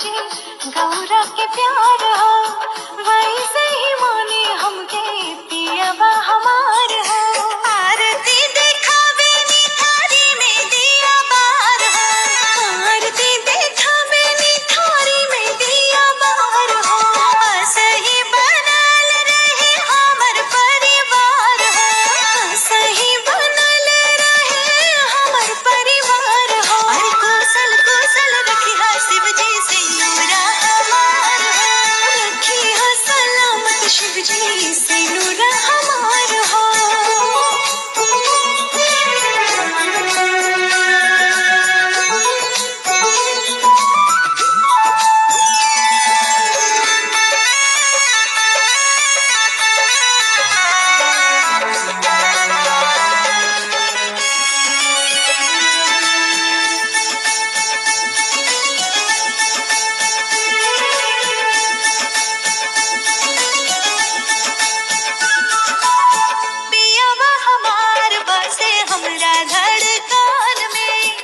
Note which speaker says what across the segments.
Speaker 1: जी गौरा के प्यार हो, वैसे ही माने हमके पियवा हमार हो। आरती देखावे नी थारी में दिया बार हो, आरती देखावे नी थारी में दिया बार हो। सही बनल रहे हमर परिवार हो, सही बनल रहे हमर परिवार हो। अरे कुशल कुशल रखी हा शिव जी सिंदूरा हमार हो, रखी हा सलामत शिव जी सिंदूरा हमार हो। पियवा हमार बसे हमरा धड़कन में,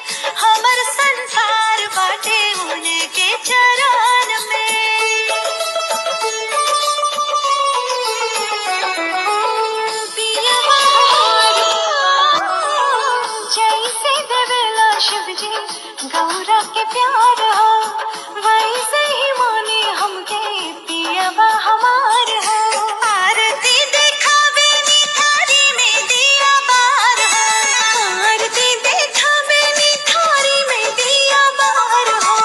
Speaker 1: हमर संसार बाटे उनके चरण में। पियवा हमार जैसे देवेला शिव जी गौरा के प्यार हो, वैसे ही माने हमके पियवा हमार हो। आरती देखावे नी थारी में दिया बार हो, आरती देखावे नी थारी में दिया बार हो।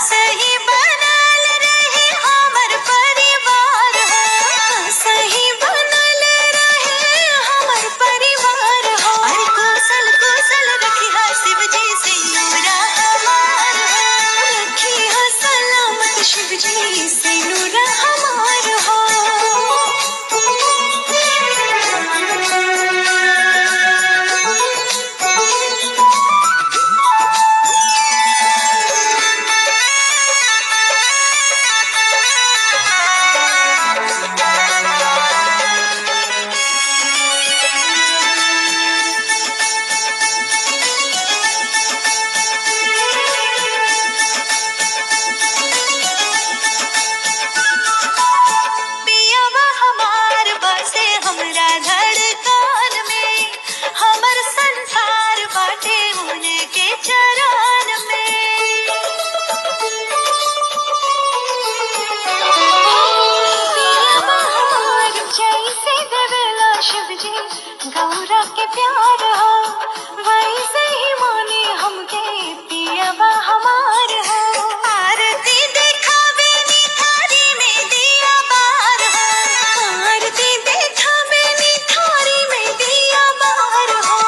Speaker 1: सही बनल रहे हमर परिवार हो, सही बनल रहे हमर परिवार हो। अरे कुशल कुशल रखी हा शिव जी सिंदूरा हमार हो, रखी हा सलामत शिव जी सिंदूरा हमार हो। पियवा हमार बसे हमरा धड़कन में, हमर संसार बाटे उनके चरण में। पियवा हमार जैसे देवेला शिव जी गौरा के प्यार हो, वैसे ही माने हमके पियवा हमार हो। आरती देखावे नी थारी में दिया बार हो, आरती देखावे नी थारी में दिया बार हो।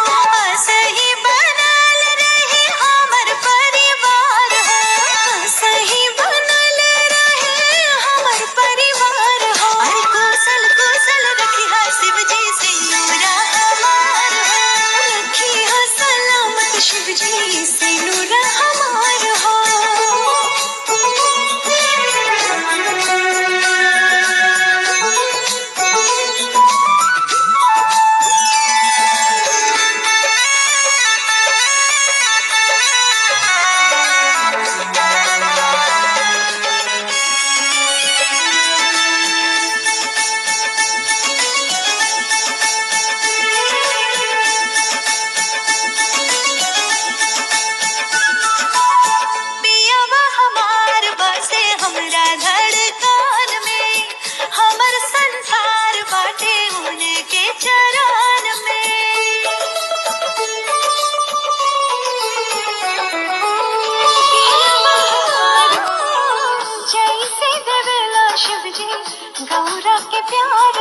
Speaker 1: सही बनल रहे हमर परिवार हो, सही बनल रहे हमर परिवार हो। अरे कुशल कुशल रखी हा शिव जी सिंदूरा हमार हो, रखी हा सलामत शिव जी सिंदूरा हमार हो। पियवा हमार बसे हमरा धड़कन में, हमर संसार बाटे उनके चरण में। पियवा हमार जैसे देवेला शिव जी गौरा के प्यार